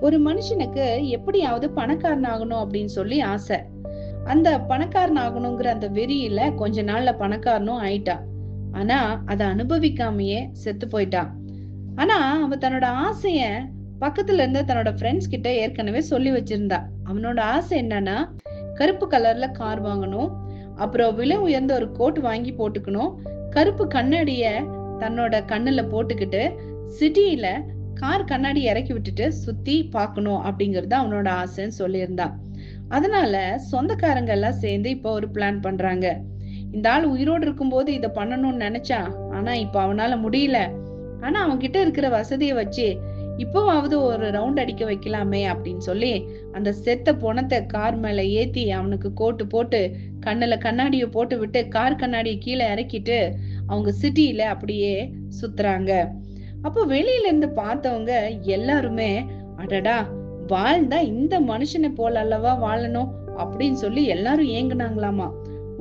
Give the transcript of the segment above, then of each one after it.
ஒரு மனுஷனுக்கு எப்படியாவது பணக்காரன் ஆகணும் அப்படின்னு சொல்லி ஆசை. அந்த பணக்காரன் ஆகணுங்கிற அந்த வெறியில கொஞ்ச நாள்ல பணக்காரனும் ஆயிட்டான். ஆனா அதை அனுபவிக்காமயே செத்து போயிட்டான். ஆனா அவ தன்னோட ஆசைய பக்கத்துல இருந்த தன்னோட ஃப்ரெண்ட்ஸ் கிட்ட ஏற்கனவே சொல்லி வச்சிருந்தா. அவனோட ஆசை என்னன்னா, கருப்பு கலர்ல கார் வாங்கணும், அப்புறம் விலை உயர்ந்த ஒரு கோட் வாங்கி போட்டுக்கணும், கருப்பு கண்ணாடிய தன்னோட கண்ணுல போட்டுக்கிட்டு சிட்டியில கார் கண்ணாடி இறக்கி விட்டுட்டு சுத்தி பாக்கணும் அப்படிங்கறது அவனோட ஆசைன்னு சொல்லியிருந்தான். அதனால சொந்தக்காரங்க எல்லாம் சேர்ந்து இப்ப ஒரு பிளான் பண்றாங்க. இந்த ஆள் உயிரோடு இருக்கும்போது இத பண்ணணும்னு நினைச்சான், ஆனா இப்ப அவனால முடியல. ஆனா அவன் கிட்ட இருக்கிற வசதியை வச்சு இப்பவாவது ஒரு ரவுண்ட் அடிக்க வைக்கலாமே அப்படின்னு சொல்லி அந்த செத்த பொணத்தை கார் மேல ஏத்தி அவனுக்கு கோட்டு போட்டு கண்ணுல கண்ணாடிய போட்டு விட்டு கார் கண்ணாடிய கீழே இறக்கிட்டு அவங்க சிட்டியில அப்படியே சுத்துறாங்க. அப்போ வெளியில இருந்து பார்த்தவங்க எல்லாருமே, அடடா, வாழ்ந்தா இந்த மனுஷனை போல அல்லவா வாழணும் அப்படின்னு சொல்லி எல்லாரும் ஏங்குனாங்களாமா.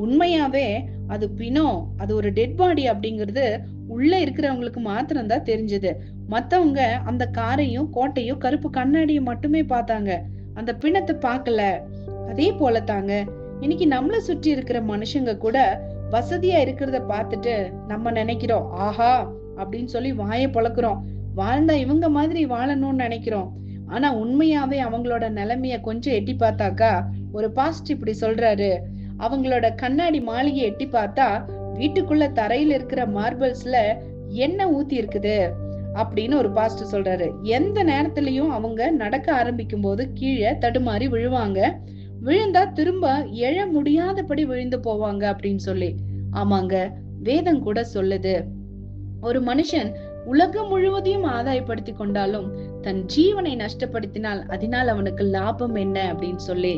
உண்மையாவே அது பிணம், அது ஒரு டெட் பாடி அப்படிங்கிறது உள்ள இருக்கிறவங்களுக்கு மாத்திரம் தான் தெரிஞ்சது. மத்தவங்க அந்த காரையும் கோட்டையும் கருப்பு கண்ணாடியும் மட்டுமே பார்த்தாங்க, அந்த பிணத்தை பார்க்கல. அதே போல தாங்க இன்னைக்கு நம்மள சுற்றி இருக்கிற மனுஷங்க கூட வசதியா இருக்கிறத பார்த்துட்டு நம்ம நினைக்கிறோம், ஆஹா அப்படின்னு சொல்லி வாயை பொளக்குறோம், வாழ்ந்தா இவங்க மாதிரி வாழணும்னு நினைக்கிறோம். ஆனா உண்மையாவே அவங்களோட நிலைமைய கொஞ்சம் எட்டி பார்த்தாக்கா, ஒரு பாஸ்ட் இப்படி சொல்றாரு, அவங்களோட கண்ணாடி மாளிகை எட்டி பார்த்தா வீட்டுக்குள்ள தரையில இருக்கிற மார்பிள்ஸ்ல எண்ணெய் ஊத்தி இருக்குது அப்படின்னு ஒரு பாஸ்ட் சொல்றாரு. எந்த நேரத்திலயும் அவங்க நடக்க ஆரம்பிக்கும் போது கீழே தடுமாறி விழுவாங்க, விழுந்தா திரும்ப எழ முடியாதபடி விழுந்து போவாங்க அப்படின்னு சொல்லி. ஆமாங்க, வேதம் கூட சொல்லுது, ஒரு மனுஷன் உலகம் முழுவதையும் ஆதாயப்படுத்தி கொண்டாலும் தன் ஜீவனை நஷ்டப்படுத்தினால் அதனால் அவனுக்கு லாபம் என்ன அப்படின்னு சொல்லி.